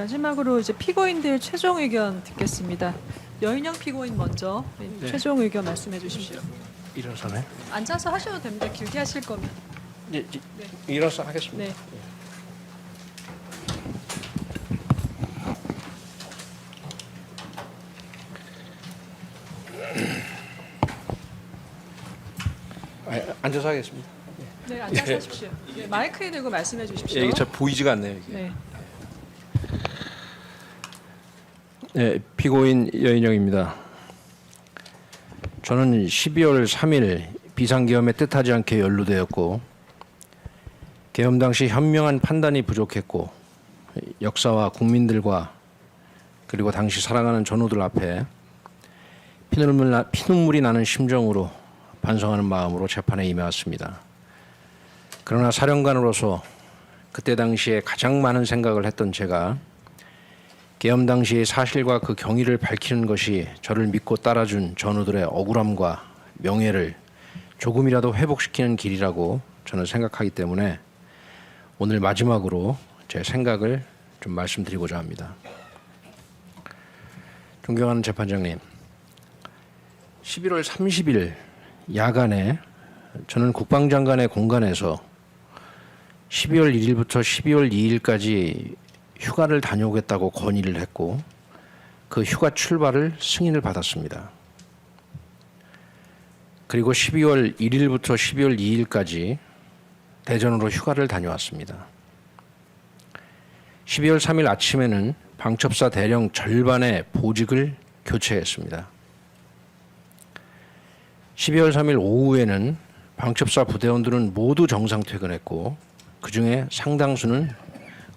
마지막으로 이제 피고인들 최종 의견 듣겠습니다. 여인영 피고인 먼저 최종 의견 말씀해 주십시오. 일어서네. 앉아서 하셔도 됩니다. 길게 하실 거면. 네. 일어서 하겠습니다. 네. 앉아서 하겠습니다. 네, 앉아서 하십시오. 네, 마이크에 대고 말씀해 주십시오. 이게 잘 보이지가 않네요. 이게. 네. 네, 피고인 여인영입니다. 저는 12월 3일 비상계엄에 뜻하지 않게 연루되었고 계엄 당시 현명한 판단이 부족했고 역사와 국민들과 그리고 당시 살아가는 전우들 앞에 피눈물이 나는 심정으로 반성하는 마음으로 재판에 임해왔습니다. 그러나 사령관으로서 그때 당시에 가장 많은 생각을 했던 제가 계엄 당시의 사실과 그 경위를 밝히는 것이 저를 믿고 따라준 전우들의 억울함과 명예를 조금이라도 회복시키는 길이라고 저는 생각하기 때문에 오늘 마지막으로 제 생각을 좀 말씀드리고자 합니다. 존경하는 재판장님, 11월 30일 야간에 저는 국방장관의 공간에서 12월 1일부터 12월 2일까지 휴가를 다녀오겠다고 건의를 했고 그 휴가 출발을 승인을 받았습니다. 그리고 12월 1일부터 12월 2일까지 대전으로 휴가를 다녀왔습니다. 12월 3일 아침에는 방첩사 대령 절반의 보직을 교체했습니다. 12월 3일 오후에는 방첩사 부대원들은 모두 정상 퇴근했고 그중에 상당수는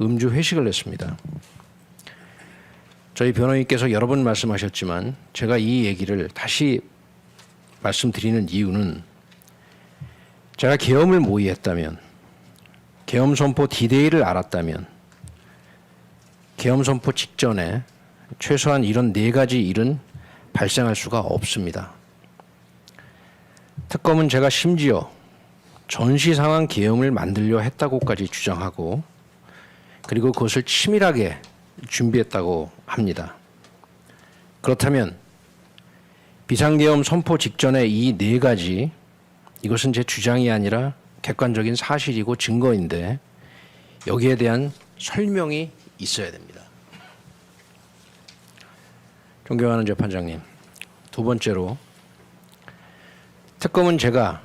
음주 회식을 했습니다. 저희 변호인께서 여러 번 말씀하셨지만 제가 이 얘기를 다시 말씀드리는 이유는 제가 계엄을 모의했다면, 계엄 선포 D-Day를 알았다면 계엄 선포 직전에 최소한 이런 4가지 일은 발생할 수가 없습니다. 특검은 제가 심지어 전시 상황 계엄을 만들려 했다고까지 주장하고 그리고 그것을 치밀하게 준비했다고 합니다. 그렇다면 비상계엄 선포 직전에 이 4가지, 이것은 제 주장이 아니라 객관적인 사실이고 증거인데 여기에 대한 설명이 있어야 됩니다. 존경하는 재판장님, 두 번째로 특검은 제가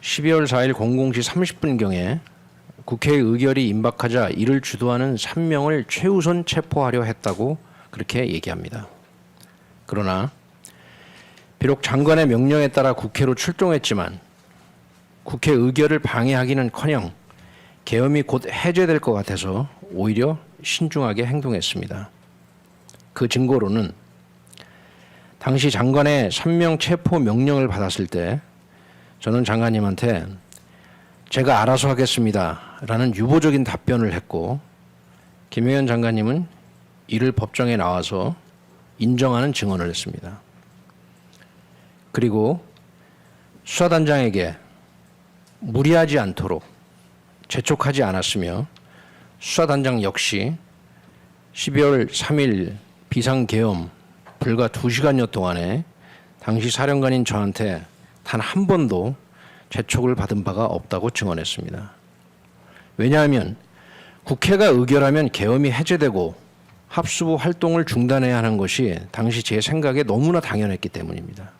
12월 4일 00시 30분경에 국회의 의결이 임박하자 이를 주도하는 3명을 최우선 체포하려 했다고 그렇게 얘기합니다. 그러나 비록 장관의 명령에 따라 국회로 출동했지만 국회 의결을 방해하기는커녕 계엄이 곧 해제될 것 같아서 오히려 신중하게 행동했습니다. 그 증거로는 당시 장관의 3명 체포 명령을 받았을 때 저는 장관님한테 제가 알아서 하겠습니다 라는 유보적인 답변을 했고 김영현 장관님은 이를 법정에 나와서 인정하는 증언을 했습니다. 그리고 수사단장에게 무리하지 않도록 재촉하지 않았으며 수사단장 역시 12월 3일 비상계엄 불과 2시간여 동안에 당시 사령관인 저한테 단 한 번도 재촉을 받은 바가 없다고 증언했습니다. 왜냐하면 국회가 의결하면 계엄이 해제되고 합수부 활동을 중단해야 하는 것이 당시 제 생각에 너무나 당연했기 때문입니다.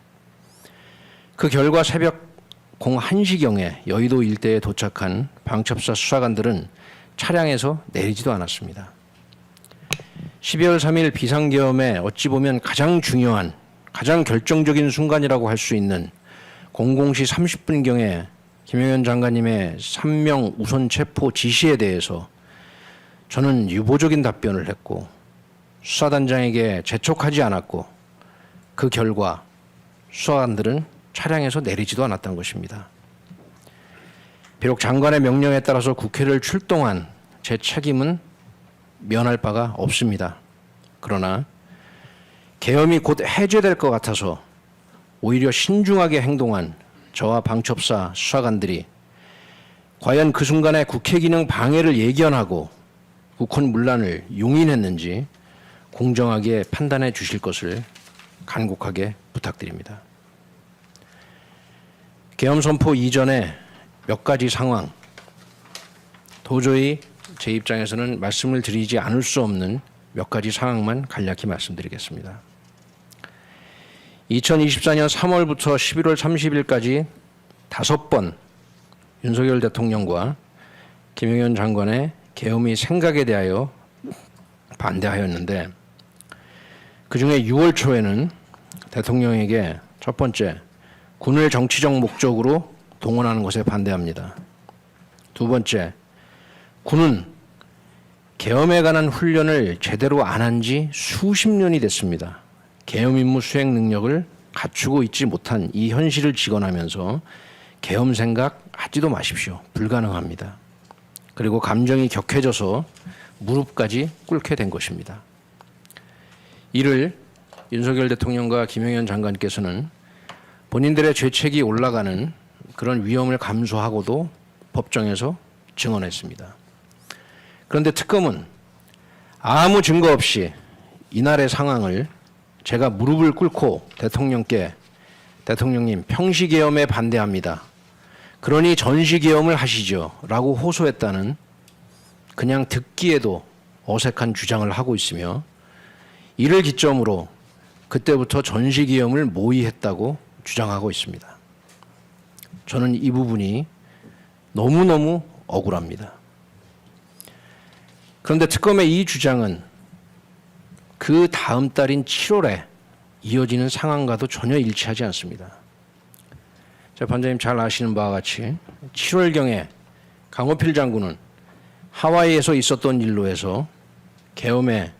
그 결과 새벽 01시경에 여의도 일대에 도착한 방첩사 수사관들은 차량에서 내리지도 않았습니다. 12월 3일 비상계엄에 어찌 보면 가장 중요한, 가장 결정적인 순간이라고 할 수 있는 00시 30분경에 김영현 장관님의 3명 우선 체포 지시에 대해서 저는 유보적인 답변을 했고 수사단장에게 재촉하지 않았고 그 결과 수사관들은 차량에서 내리지도 않았던 것입니다. 비록 장관의 명령에 따라서 국회를 출동한 제 책임은 면할 바가 없습니다. 그러나 계엄이 곧 해제될 것 같아서 오히려 신중하게 행동한 저와 방첩사 수사관들이 과연 그 순간에 국회 기능 방해를 예견하고 우콘 문란을 용인했는지 공정하게 판단해 주실 것을 간곡하게 부탁드립니다. 계엄 선포 이전에 몇 가지 상황, 도저히 제 입장에서는 말씀을 드리지 않을 수 없는 몇 가지 상황만 간략히 말씀드리겠습니다. 2024년 3월부터 11월 30일까지 5번 윤석열 대통령과 김영현 장관의 계엄의 생각에 대하여 반대하였는데, 그중에 6월 초에는 대통령에게 첫 번째, 군을 정치적 목적으로 동원하는 것에 반대합니다. 두 번째, 군은 계엄에 관한 훈련을 제대로 안 한 지 수십 년이 됐습니다. 계엄 임무 수행 능력을 갖추고 있지 못한 이 현실을 직언하면서 계엄 생각 하지도 마십시오. 불가능합니다. 그리고 감정이 격해져서 무릎까지 꿇게 된 것입니다. 이를 윤석열 대통령과 김영현 장관께서는 본인들의 죄책이 올라가는 그런 위험을 감수하고도 법정에서 증언했습니다. 그런데 특검은 아무 증거 없이 이날의 상황을 제가 무릎을 꿇고 대통령께 대통령님 평시계엄에 반대합니다. 그러니 전시계엄을 하시죠 라고 호소했다는 그냥 듣기에도 어색한 주장을 하고 있으며, 이를 기점으로 그때부터 전시계엄을 모의했다고 주장하고 있습니다. 저는 이 부분이 너무너무 억울합니다. 그런데 특검의 이 주장은 그 다음 달인 7월에 이어지는 상황과도 전혀 일치하지 않습니다. 재판장님 잘 아시는 바와 같이 7월경에 강호필 장군은 하와이에서 있었던 일로 해서 계엄에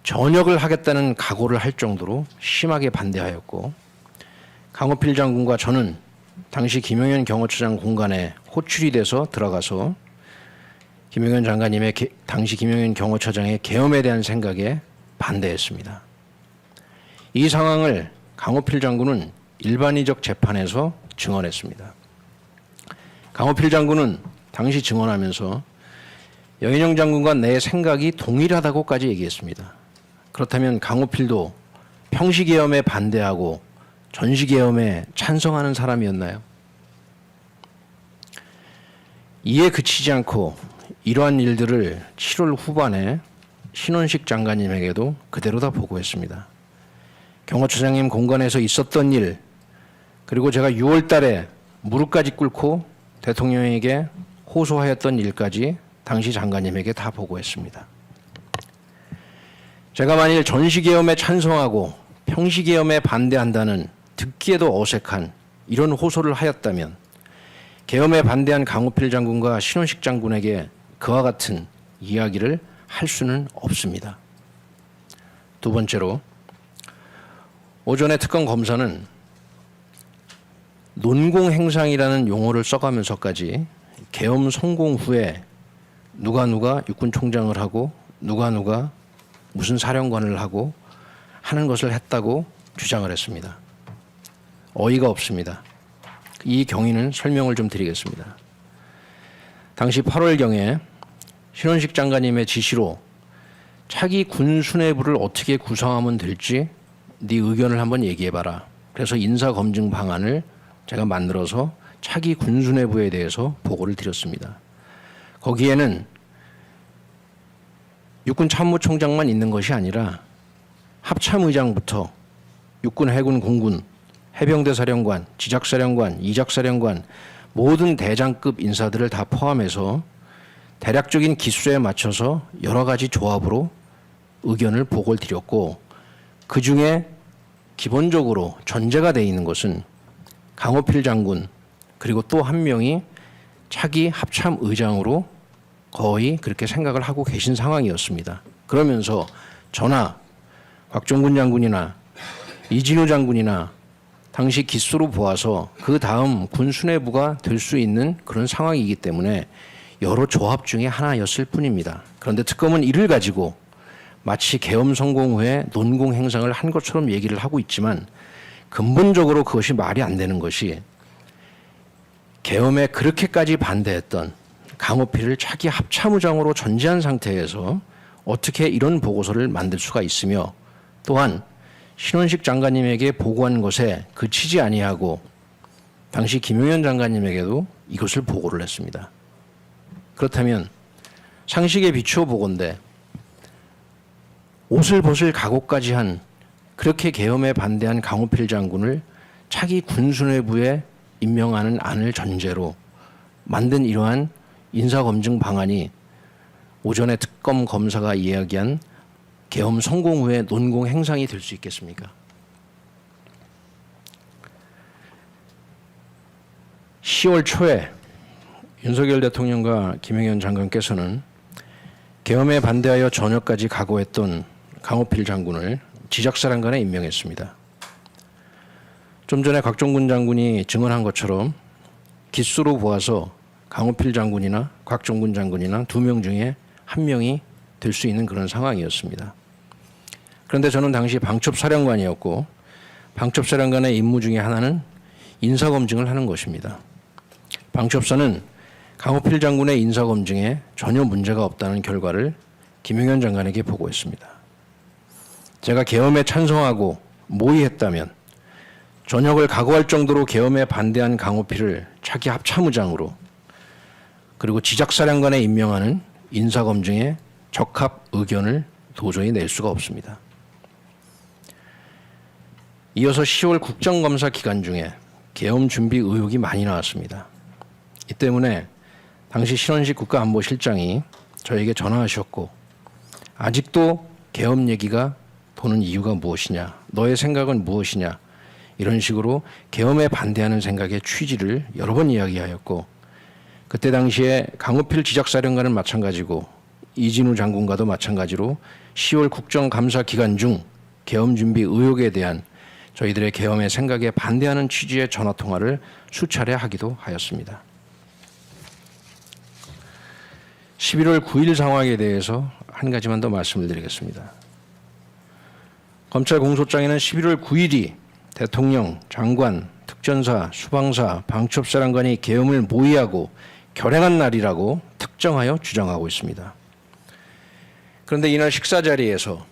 전역을 하겠다는 각오를 할 정도로 심하게 반대하였고, 강호필 장군과 저는 당시 김영현 경호처장 공간에 호출이 돼서 들어가서 김영현 장관님의 당시 김영현 경호처장의 계엄에 대한 생각에 반대했습니다. 이 상황을 강호필 장군은 일반의적 재판에서 증언했습니다. 강호필 장군은 당시 증언하면서 여인영 장군과 내 생각이 동일하다고까지 얘기했습니다. 그렇다면 강호필도 평시계엄에 반대하고 전시계엄에 찬성하는 사람이었나요? 이에 그치지 않고 이러한 일들을 7월 후반에 신원식 장관님에게도 그대로 다 보고했습니다. 경호처장님 공간에서 있었던 일, 그리고 제가 6월 달에 무릎까지 꿇고 대통령에게 호소하였던 일까지 당시 장관님에게 다 보고했습니다. 제가 만일 전시계엄에 찬성하고 평시계엄에 반대한다는 듣기에도 어색한 이런 호소를 하였다면 계엄에 반대한 강호필 장군과 신원식 장군에게 그와 같은 이야기를 할 수는 없습니다. 두 번째로, 오전에 특검 검사는 논공행상이라는 용어를 써가면서까지 계엄 성공 후에 누가 육군 총장을 하고 누가 무슨 사령관을 하고 하는 것을 했다고 주장을 했습니다. 어이가 없습니다. 이 경위는 설명을 좀 드리겠습니다. 당시 8월경에 신원식 장관님의 지시로 차기 군 수뇌부를 어떻게 구성하면 될지 네 의견을 한번 얘기해봐라. 그래서 인사검증 방안을 제가 만들어서 차기 군 수뇌부에 대해서 보고를 드렸습니다. 거기에는 육군 참모총장만 있는 것이 아니라 합참의장부터 육군, 해군, 공군, 해병대 사령관, 지작사령관, 이작사령관 모든 대장급 인사들을 다 포함해서 대략적인 기수에 맞춰서 여러 가지 조합으로 의견을 보고를 드렸고, 그중에 기본적으로 전제가 되어 있는 것은 강호필 장군 그리고 또 한 명이 차기 합참의장으로 거의 그렇게 생각을 하고 계신 상황이었습니다. 그러면서 저나 곽종군 장군이나 이진우 장군이나 당시 기수로 보아서 그 다음 군 수뇌부가 될 수 있는 그런 상황이기 때문에 여러 조합 중에 하나였을 뿐입니다. 그런데 특검은 이를 가지고 마치 계엄 성공 후에 논공 행상을 한 것처럼 얘기를 하고 있지만, 근본적으로 그것이 말이 안 되는 것이 계엄에 그렇게까지 반대했던 강호필을 차기 합참의장으로 전제한 상태에서 어떻게 이런 보고서를 만들 수가 있으며, 또한 신원식 장관님에게 보고한 것에 그치지 아니하고 당시 김용현 장관님에게도 이것을 보고를 했습니다. 그렇다면 상식에 비추어 보건대 옷을 벗을 각오까지 한, 그렇게 계엄에 반대한 강호필 장군을 차기 군수뇌부에 임명하는 안을 전제로 만든 이러한 인사검증 방안이 오전에 특검 검사가 이야기한 계엄 성공 후에 논공 행상이 될 수 있겠습니까? 10월 초에 윤석열 대통령과 김영현 장관께서는 계엄에 반대하여 전역까지 각오했던 강호필 장군을 지작사령관에 임명했습니다. 좀 전에 곽종군 장군이 증언한 것처럼 기수로 보아서 강호필 장군이나 곽종군 장군이나 2명 중에 1명이 될 수 있는 그런 상황이었습니다. 그런데 저는 당시 방첩사령관이었고, 방첩사령관의 임무 중에 하나는 인사검증을 하는 것입니다. 방첩사는 강호필 장군의 인사검증에 전혀 문제가 없다는 결과를 김용현 장관에게 보고했습니다. 제가 계엄에 찬성하고 모의했다면 전역을 각오할 정도로 계엄에 반대한 강호필을 차기 합참의장으로, 그리고 지작사령관에 임명하는 인사검증에 적합 의견을 도저히 낼 수가 없습니다. 이어서 10월 국정감사 기간 중에 계엄 준비 의혹이 많이 나왔습니다. 이 때문에 당시 신원식 국가안보실장이 저에게 전화하셨고, 아직도 계엄 얘기가 도는 이유가 무엇이냐, 너의 생각은 무엇이냐, 이런 식으로 계엄에 반대하는 생각의 취지를 여러 번 이야기하였고, 그때 당시에 강호필 지작사령관은 마찬가지고 이진우 장군과도 마찬가지로 10월 국정감사 기간 중 계엄 준비 의혹에 대한 저희들의 계엄의 생각에 반대하는 취지의 전화통화를 수차례 하기도 하였습니다. 11월 9일 상황에 대해서 한 가지만 더 말씀을 드리겠습니다. 검찰 공소장에는 11월 9일이 대통령, 장관, 특전사, 수방사, 방첩사령관이 계엄을 모의하고 결행한 날이라고 특정하여 주장하고 있습니다. 그런데 이날 식사 자리에서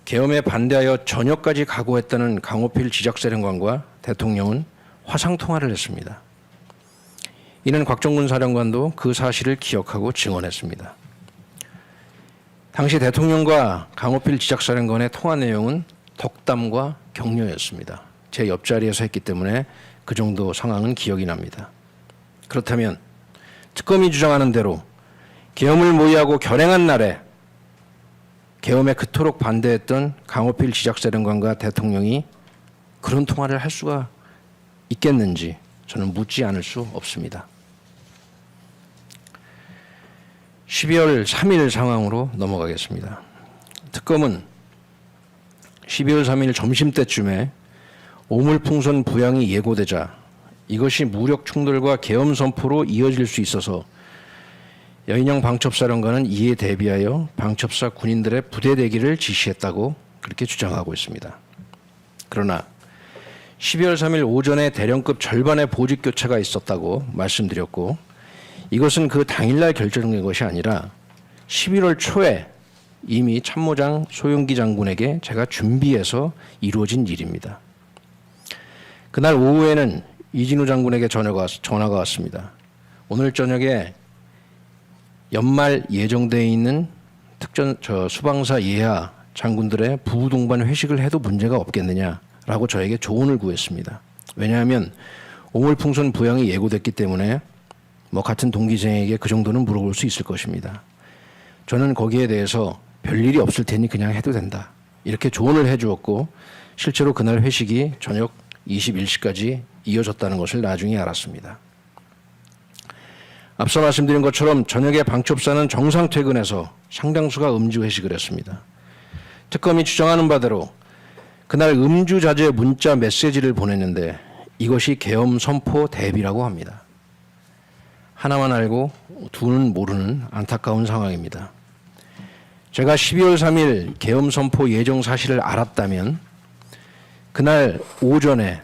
계엄에 반대하여 전역까지 각오했다는 강호필 지작사령관과 대통령은 화상통화를 했습니다. 이는 곽종군 사령관도 그 사실을 기억하고 증언했습니다. 당시 대통령과 강호필 지작사령관의 통화 내용은 덕담과 격려였습니다. 제 옆자리에서 했기 때문에 그 정도 상황은 기억이 납니다. 그렇다면 특검이 주장하는 대로 계엄을 모의하고 결행한 날에 계엄에 그토록 반대했던 강호필 지작사령관과 대통령이 그런 통화를 할 수가 있겠는지 저는 묻지 않을 수 없습니다. 12월 3일 상황으로 넘어가겠습니다. 특검은 12월 3일 점심때쯤에 오물풍선 부양이 예고되자 이것이 무력 충돌과 계엄 선포로 이어질 수 있어서 여인영 방첩사령관은 이에 대비하여 방첩사 군인들의 부대 대기를 지시했다고 그렇게 주장하고 있습니다. 그러나 12월 3일 오전에 대령급 절반의 보직 교체가 있었다고 말씀드렸고, 이것은 그 당일날 결정된 것이 아니라 11월 초에 이미 참모장 소용기 장군에게 제가 준비해서 이루어진 일입니다. 그날 오후에는 이진우 장군에게 전화가 왔습니다. 오늘 저녁에 연말 예정되어 있는 수방사 예하 장군들의 부부 동반 회식을 해도 문제가 없겠느냐라고 저에게 조언을 구했습니다. 왜냐하면 오물풍선 부양이 예고됐기 때문에 같은 동기생에게 그 정도는 물어볼 수 있을 것입니다. 저는 거기에 대해서 별일이 없을 테니 그냥 해도 된다, 이렇게 조언을 해주었고, 실제로 그날 회식이 저녁 21시까지 이어졌다는 것을 나중에 알았습니다. 앞서 말씀드린 것처럼 저녁에 방첩사는 정상 퇴근해서 상당수가 음주 회식을 했습니다. 특검이 주장하는 바대로 그날 음주 자제 문자 메시지를 보냈는데 이것이 계엄 선포 대비라고 합니다. 하나만 알고 두는 모르는 안타까운 상황입니다. 제가 12월 3일 계엄 선포 예정 사실을 알았다면 그날 오전에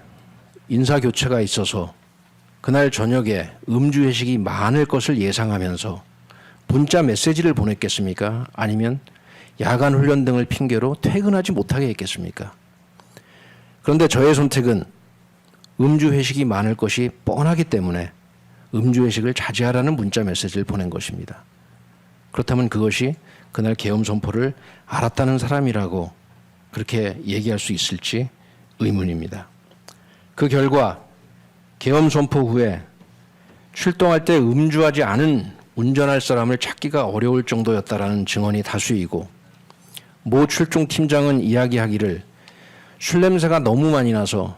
인사교체가 있어서 그날 저녁에 음주 회식이 많을 것을 예상하면서 문자 메시지를 보냈겠습니까? 아니면 야간 훈련 등을 핑계로 퇴근하지 못하게 했겠습니까? 그런데 저의 선택은 음주 회식이 많을 것이 뻔하기 때문에 음주 회식을 자제하라는 문자 메시지를 보낸 것입니다. 그렇다면 그것이 그날 계엄 선포를 알았다는 사람이라고 그렇게 얘기할 수 있을지 의문입니다. 그 결과 계엄 선포 후에 출동할 때 음주하지 않은 운전할 사람을 찾기가 어려울 정도였다라는 증언이 다수이고, 모 출동 팀장은 이야기하기를 술 냄새가 너무 많이 나서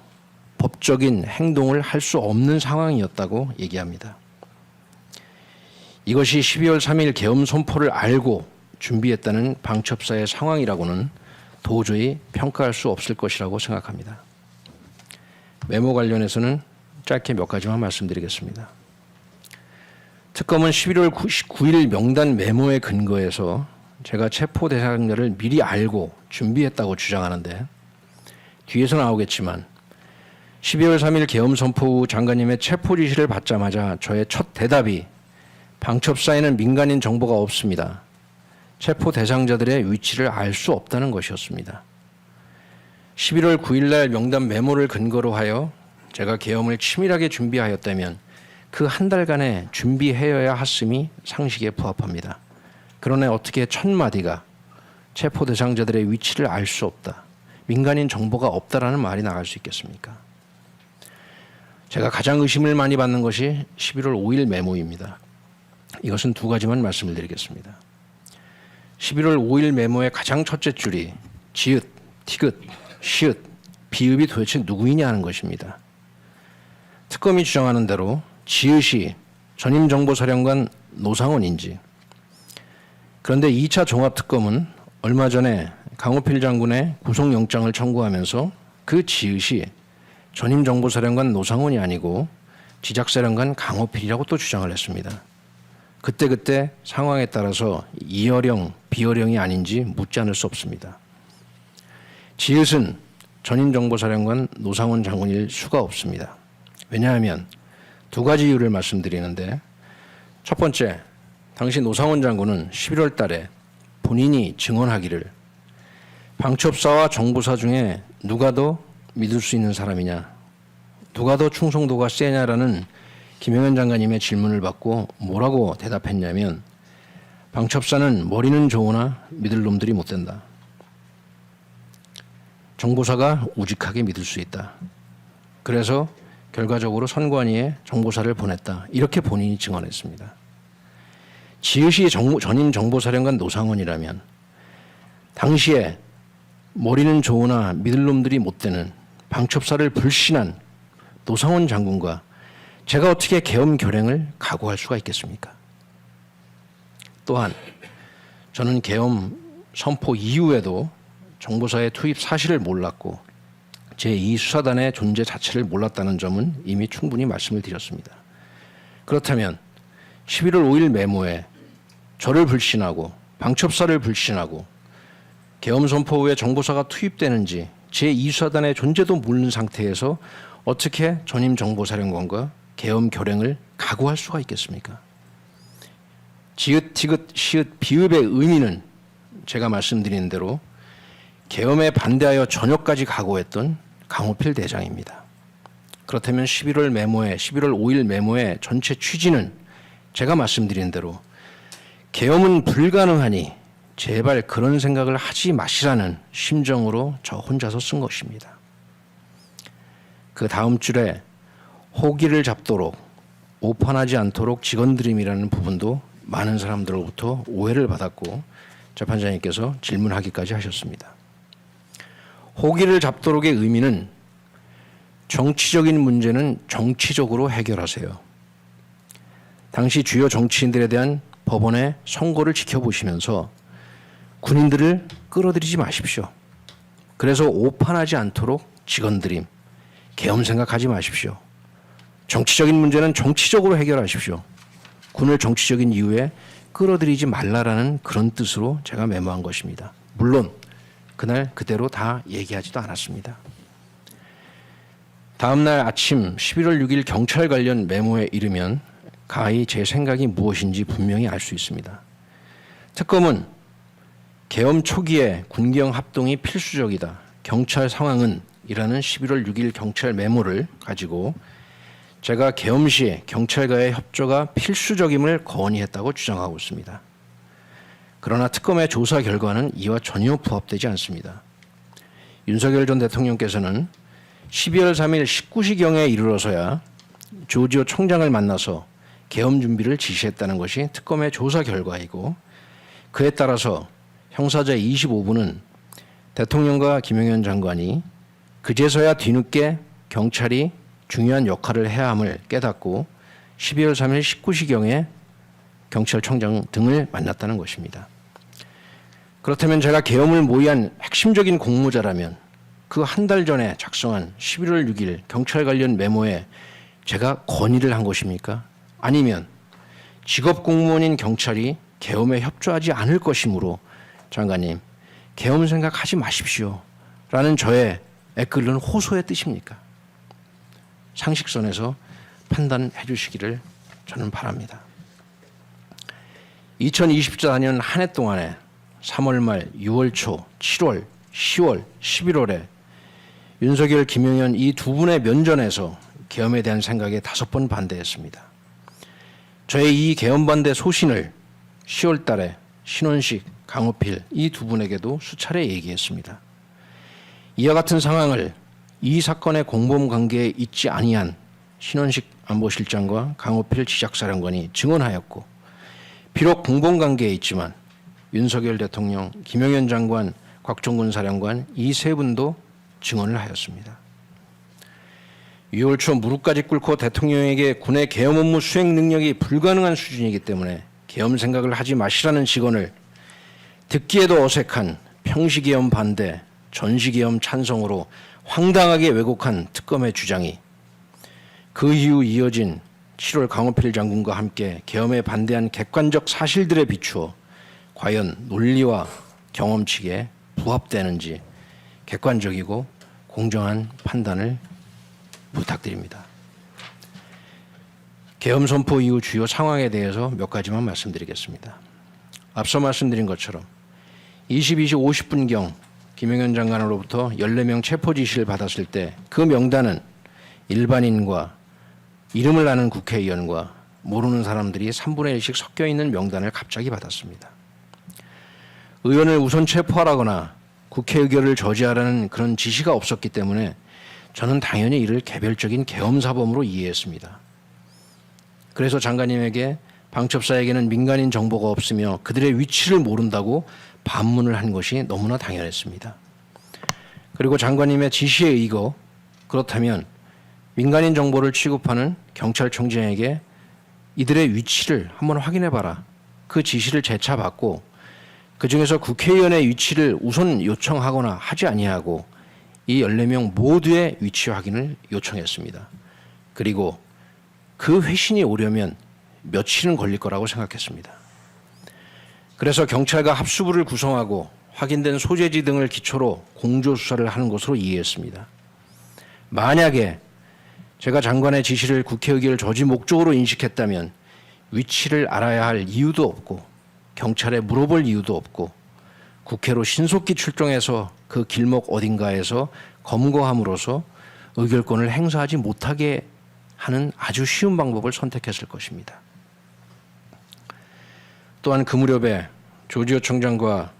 법적인 행동을 할 수 없는 상황이었다고 얘기합니다. 이것이 12월 3일 계엄 선포를 알고 준비했다는 방첩사의 상황이라고는 도저히 평가할 수 없을 것이라고 생각합니다. 메모 관련해서는 짧게 몇 가지만 말씀드리겠습니다. 특검은 11월 9일 명단 메모에 근거해서 제가 체포 대상자를 미리 알고 준비했다고 주장하는데, 뒤에서 나오겠지만 12월 3일 계엄 선포 후 장관님의 체포 지시를 받자마자 저의 첫 대답이 방첩사에는 민간인 정보가 없습니다. 체포 대상자들의 위치를 알 수 없다는 것이었습니다. 11월 9일 날 명단 메모를 근거로 하여 제가 계엄을 치밀하게 준비하였다면 그 한 달간의 준비해야 했음이 상식에 부합합니다. 그러나 어떻게 첫 마디가 체포 대상자들의 위치를 알 수 없다, 민간인 정보가 없다라는 말이 나갈 수 있겠습니까? 제가 가장 의심을 많이 받는 것이 11월 5일 메모입니다. 이것은 두 가지만 말씀을 드리겠습니다. 11월 5일 메모의 가장 첫째 줄이 지읒, 티읒, 시읒, 비읍이 도대체 누구이냐 하는 것입니다. 특검이 주장하는 대로 지읒이 전임정보사령관 노상원인지, 그런데 2차 종합특검은 얼마 전에 강호필 장군의 구속영장을 청구하면서 그 지읒이 전임정보사령관 노상원이 아니고 지작사령관 강호필이라고 또 주장을 했습니다. 그때 상황에 따라서 이어령, 비어령이 아닌지 묻지 않을 수 없습니다. 지읒은 전임정보사령관 노상원 장군일 수가 없습니다. 왜냐하면 두 가지 이유를 말씀드리는데, 첫 번째, 당시 노상원 장군은 11월 달에 본인이 증언하기를 방첩사와 정보사 중에 누가 더 믿을 수 있는 사람이냐, 누가 더 충성도가 세냐라는 김영현 장관님의 질문을 받고 뭐라고 대답했냐면, 방첩사는 머리는 좋으나 믿을 놈들이 못 된다. 정보사가 우직하게 믿을 수 있다. 그래서 결과적으로 선관위에 정보사를 보냈다. 이렇게 본인이 증언했습니다. 지읒이 전임 정보사령관 노상원이라면 당시에 머리는 좋으나 믿을 놈들이 못 되는 방첩사를 불신한 노상원 장군과 제가 어떻게 계엄 결행을 각오할 수가 있겠습니까? 또한 저는 계엄 선포 이후에도 정보사의 투입 사실을 몰랐고 제2수사단의 존재 자체를 몰랐다는 점은 이미 충분히 말씀을 드렸습니다. 그렇다면 11월 5일 메모에 저를 불신하고 방첩사를 불신하고 계엄 선포 후에 정보사가 투입되는지 제2수사단의 존재도 모르는 상태에서 어떻게 전임 정보사령관과 계엄 결행을 각오할 수가 있겠습니까? 지읒, 티읒, 시읒, 비읍의 의미는 제가 말씀드린 대로 계엄에 반대하여 전역까지 각오했던 강호필 대장입니다. 그렇다면 11월 5일 메모의 전체 취지는 제가 말씀드린 대로 계엄은 불가능하니 제발 그런 생각을 하지 마시라는 심정으로 저 혼자서 쓴 것입니다. 그 다음 줄에 호기를 잡도록 오판하지 않도록 직원드림이라는 부분도 많은 사람들로부터 오해를 받았고 재판장님께서 질문하기까지 하셨습니다. 호기를 잡도록의 의미는 정치적인 문제는 정치적으로 해결하세요. 당시 주요 정치인들에 대한 법원의 선고를 지켜보시면서 군인들을 끌어들이지 마십시오. 그래서 오판하지 않도록 직원드림, 계엄 생각하지 마십시오. 정치적인 문제는 정치적으로 해결하십시오. 군을 정치적인 이유에 끌어들이지 말라라는 그런 뜻으로 제가 메모한 것입니다. 물론 그날 그대로 다 얘기하지도 않았습니다. 다음 날 아침 11월 6일 경찰 관련 메모에 이르면 가히 제 생각이 무엇인지 분명히 알 수 있습니다. 특검은 계엄 초기에 군경 합동이 필수적이다. 경찰 상황은 이라는 11월 6일 경찰 메모를 가지고 제가 계엄 시 경찰과의 협조가 필수적임을 건의했다고 주장하고 있습니다. 그러나 특검의 조사 결과는 이와 전혀 부합되지 않습니다. 윤석열 전 대통령께서는 12월 3일 19시경에 이르러서야 조지오 총장을 만나서 계엄 준비를 지시했다는 것이 특검의 조사 결과이고, 그에 따라서 형사제 25부는 대통령과 김영현 장관이 그제서야 뒤늦게 경찰이 중요한 역할을 해야 함을 깨닫고 12월 3일 19시경에 경찰청장 등을 만났다는 것입니다. 그렇다면 제가 계엄을 모의한 핵심적인 공모자라면 그 한 달 전에 작성한 11월 6일 경찰 관련 메모에 제가 건의를 한 것입니까? 아니면 직업 공무원인 경찰이 계엄에 협조하지 않을 것이므로 장관님, 계엄 생각하지 마십시오 라는 저의 애끓는 호소의 뜻입니까? 상식선에서 판단해 주시기를 저는 바랍니다. 2024년 한 해 동안에 3월 말, 6월 초, 7월, 10월, 11월에 윤석열, 김영현 이 두 분의 면전에서 계엄에 대한 생각에 5번 반대했습니다. 저의 이 계엄 반대 소신을 10월 달에 신원식, 강호필 이 두 분에게도 수차례 얘기했습니다. 이와 같은 상황을 이 사건의 공범 관계에 있지 아니한 신원식 안보실장과 강호필 지작사령관이 증언하였고, 비록 공범 관계에 있지만 윤석열 대통령, 김영현 장관, 곽종근 사령관 이 세 분도 증언을 하였습니다. 6월 초 무릎까지 꿇고 대통령에게 군의 계엄 업무 수행 능력이 불가능한 수준이기 때문에 계엄 생각을 하지 마시라는 직언을 듣기에도 어색한 평시계엄 반대, 전시계엄 찬성으로 황당하게 왜곡한 특검의 주장이 그 이후 이어진 7월 강호필 장군과 함께 계엄에 반대한 객관적 사실들에 비추어 과연 논리와 경험칙에 부합되는지 객관적이고 공정한 판단을 부탁드립니다. 계엄 선포 이후 주요 상황에 대해서 몇 가지만 말씀드리겠습니다. 앞서 말씀드린 것처럼 22시 50분경 김영현 장관으로부터 14명 체포 지시를 받았을 때 그 명단은 일반인과 이름을 아는 국회의원과 모르는 사람들이 3분의 1씩 섞여 있는 명단을 갑자기 받았습니다. 의원을 우선 체포하라거나 국회 의결을 저지하라는 그런 지시가 없었기 때문에 저는 당연히 이를 개별적인 계엄 사범으로 이해했습니다. 그래서 장관님에게 방첩사에게는 민간인 정보가 없으며 그들의 위치를 모른다고 반문을 한 것이 너무나 당연했습니다. 그리고 장관님의 지시에 의거 그렇다면 민간인 정보를 취급하는 경찰청장에게 이들의 위치를 한번 확인해봐라. 그 지시를 재차받고 그중에서 국회의원의 위치를 우선 요청하거나 하지 아니하고 이 14명 모두의 위치 확인을 요청했습니다. 그리고 그 회신이 오려면 며칠은 걸릴 거라고 생각했습니다. 그래서 경찰과 합수부를 구성하고 확인된 소재지 등을 기초로 공조수사를 하는 것으로 이해했습니다. 만약에 제가 장관의 지시를 국회 의결 저지 목적으로 인식했다면 위치를 알아야 할 이유도 없고 경찰에 물어볼 이유도 없고 국회로 신속히 출동해서 그 길목 어딘가에서 검거함으로써 의결권을 행사하지 못하게 하는 아주 쉬운 방법을 선택했을 것입니다. 또한 그 무렵에 조지호 총장과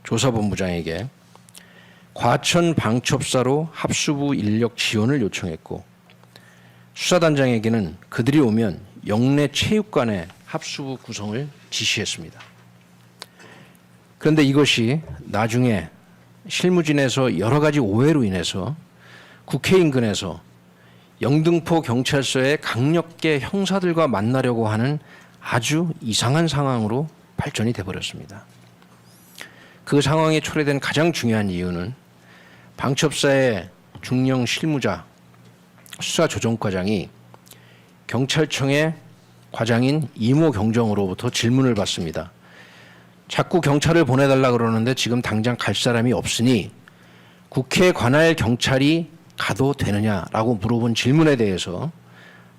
조사본부장에게 과천 방첩사로 합수부 인력 지원을 요청했고 수사단장에게는 그들이 오면 영내 체육관의 합수부 구성을 지시했습니다. 그런데 이것이 나중에 실무진에서 여러 가지 오해로 인해서 국회 인근에서 영등포 경찰서의 강력계 형사들과 만나려고 하는 아주 이상한 상황으로 발전이 돼버렸습니다. 그 상황에 초래된 가장 중요한 이유는 방첩사의 중령 실무자 수사조정과장이 경찰청의 과장인 이모 경정으로부터 질문을 받습니다. 자꾸 경찰을 보내달라 그러는데 지금 당장 갈 사람이 없으니 국회 관할 경찰이 가도 되느냐라고 물어본 질문에 대해서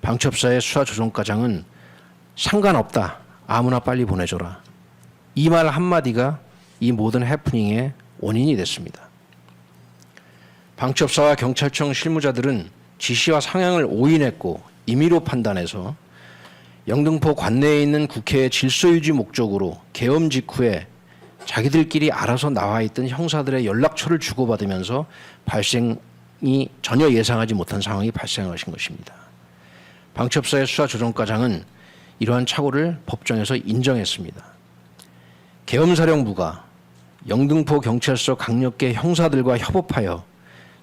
방첩사의 수사조정과장은 상관없다. 아무나 빨리 보내줘라. 이 말 한마디가 이 모든 해프닝의 원인이 됐습니다. 방첩사와 경찰청 실무자들은 지시와 상향을 오인했고 임의로 판단해서 영등포 관내에 있는 국회의 질서유지 목적으로 계엄 직후에 자기들끼리 알아서 나와 있던 형사들의 연락처를 주고받으면서 발생이 전혀 예상하지 못한 상황이 발생하신 것입니다. 방첩사의 수사조정과장은 이러한 착오를 법정에서 인정했습니다. 계엄사령부가 영등포 경찰서 강력계 형사들과 협업하여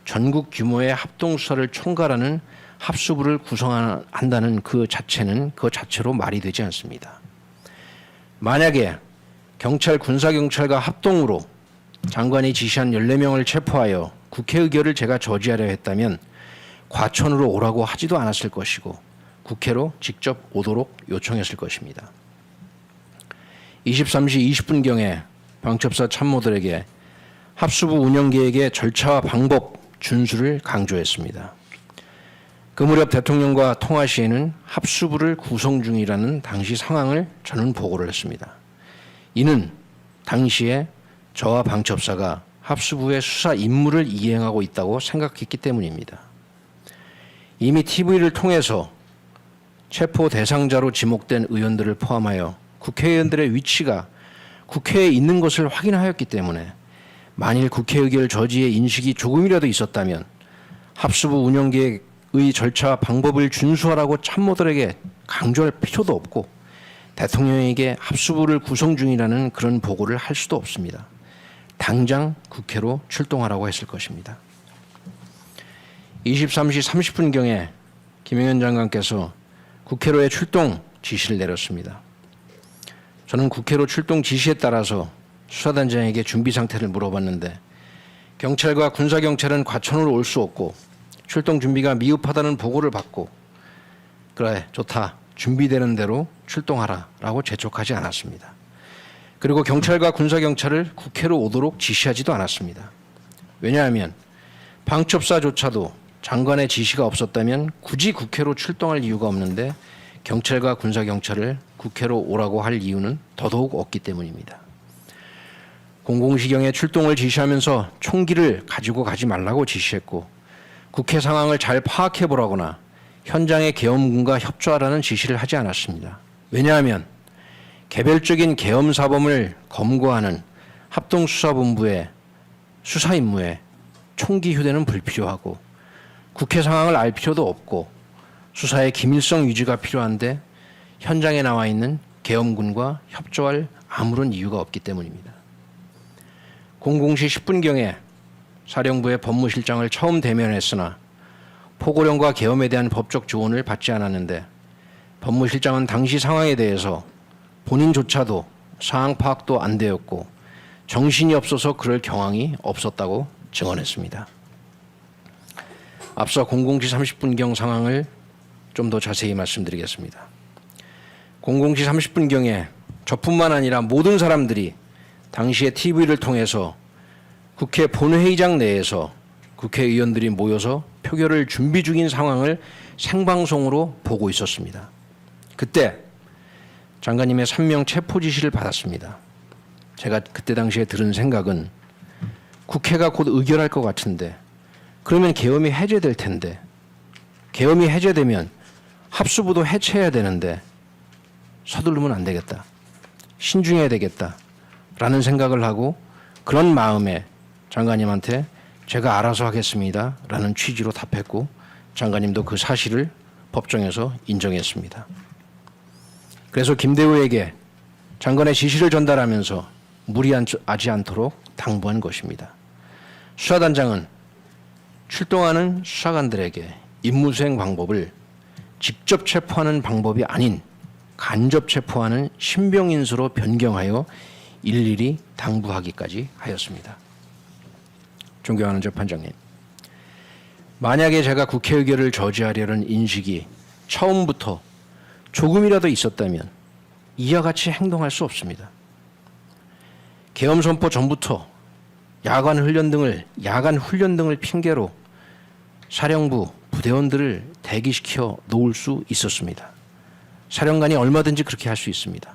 전국 규모의 합동수사를 총괄하는 합수부를 구성한다는 그 자체로 말이 되지 않습니다. 만약에 경찰, 군사경찰과 합동으로 장관이 지시한 14명을 체포하여 국회 의결을 제가 저지하려 했다면 과천으로 오라고 하지도 않았을 것이고 국회로 직접 오도록 요청했을 것입니다. 23시 20분경에 방첩사 참모들에게 합수부 운영 계획의 절차와 방법 준수를 강조했습니다. 그 무렵 대통령과 통화 시에는 합수부를 구성 중이라는 당시 상황을 저는 보고를 했습니다. 이는 당시에 저와 방첩사가 합수부의 수사 임무를 이행하고 있다고 생각했기 때문입니다. 이미 TV를 통해서 체포 대상자로 지목된 의원들을 포함하여 국회의원들의 위치가 국회에 있는 것을 확인하였기 때문에 만일 국회 의결 저지의 인식이 조금이라도 있었다면 합수부 운영계획의 절차와 방법을 준수하라고 참모들에게 강조할 필요도 없고 대통령에게 합수부를 구성 중이라는 그런 보고를 할 수도 없습니다. 당장 국회로 출동하라고 했을 것입니다. 23시 30분경에 김영현 장관께서 국회로의 출동 지시를 내렸습니다. 저는 국회로 출동 지시에 따라서 수사단장에게 준비 상태를 물어봤는데 경찰과 군사경찰은 과천으로 올 수 없고 출동 준비가 미흡하다는 보고를 받고 그래 좋다 준비되는 대로 출동하라 라고 재촉하지 않았습니다. 그리고 경찰과 군사경찰을 국회로 오도록 지시하지도 않았습니다. 왜냐하면 방첩사조차도 장관의 지시가 없었다면 굳이 국회로 출동할 이유가 없는데 경찰과 군사경찰을 국회로 오라고 할 이유는 더더욱 없기 때문입니다. 공공시경에 출동을 지시하면서 총기를 가지고 가지 말라고 지시했고 국회 상황을 잘 파악해 보라거나 현장의 계엄군과 협조하라는 지시를 하지 않았습니다. 왜냐하면 개별적인 계엄 사범을 검거하는 합동수사본부의 수사 임무에 총기 휴대는 불필요하고 국회 상황을 알 필요도 없고 수사의 기밀성 유지가 필요한데 현장에 나와 있는 계엄군과 협조할 아무런 이유가 없기 때문입니다. 00시 10분경에 사령부의 법무실장을 처음 대면했으나 포고령과 계엄에 대한 법적 조언을 받지 않았는데 법무실장은 당시 상황에 대해서 본인조차도 상황 파악도 안 되었고 정신이 없어서 그럴 경황이 없었다고 증언했습니다. 앞서 00시 30분경 상황을 좀 더 자세히 말씀드리겠습니다. 00시 30분경에 저뿐만 아니라 모든 사람들이 당시에 TV를 통해서 국회 본회의장 내에서 국회의원들이 모여서 표결을 준비 중인 상황을 생방송으로 보고 있었습니다. 그때 장관님의 3명 체포 지시를 받았습니다. 제가 그때 당시에 들은 생각은 국회가 곧 의결할 것 같은데 그러면 계엄이 해제될 텐데 계엄이 해제되면 합수부도 해체해야 되는데 서두르면 안 되겠다. 신중해야 되겠다. 라는 생각을 하고 그런 마음에 장관님한테 제가 알아서 하겠습니다. 라는 취지로 답했고 장관님도 그 사실을 법정에서 인정했습니다. 그래서 김대우에게 장관의 지시를 전달하면서 무리하지 않도록 당부한 것입니다. 수사단장은 출동하는 수사관들에게 임무수행 방법을 직접 체포하는 방법이 아닌 간접 체포하는 신병인수로 변경하여 일일이 당부하기까지 하였습니다. 존경하는 재판장님, 만약에 제가 국회 의결을 저지하려는 인식이 처음부터 조금이라도 있었다면 이와 같이 행동할 수 없습니다. 계엄 선포 전부터 야간 훈련 등을 핑계로 사령부 부대원들을 대기시켜 놓을 수 있었습니다. 사령관이 얼마든지 그렇게 할 수 있습니다.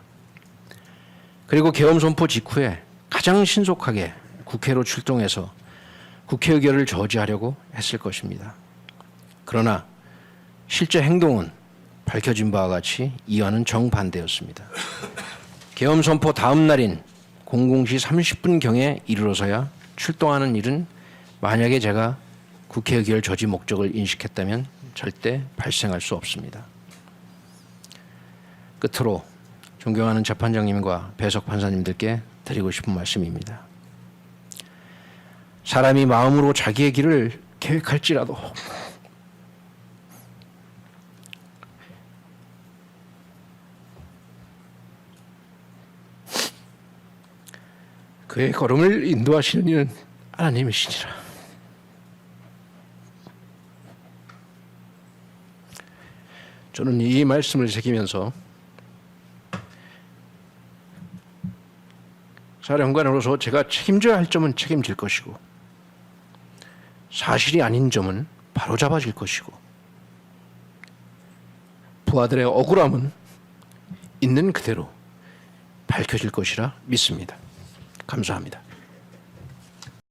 그리고 계엄 선포 직후에 가장 신속하게 국회로 출동해서 국회 의결을 저지하려고 했을 것입니다. 그러나 실제 행동은 밝혀진 바와 같이 이와는 정반대였습니다. 계엄 선포 다음 날인 00시 30분경에 이르러서야 출동하는 일은 만약에 제가 국회 의결 저지 목적을 인식했다면 절대 발생할 수 없습니다. 끝으로 존경하는 재판장님과 배석 판사님들께 드리고 싶은 말씀입니다. 사람이 마음으로 자기의 길을 계획할지라도 그의 걸음을 인도하시는 이는 하나님이시니라. 저는 이 말씀을 새기면서 사령관으로서 제가 책임져야 할 점은 책임질 것이고 사실이 아닌 점은 바로잡아질 것이고 부하들의 억울함은 있는 그대로 밝혀질 것이라 믿습니다. 감사합니다.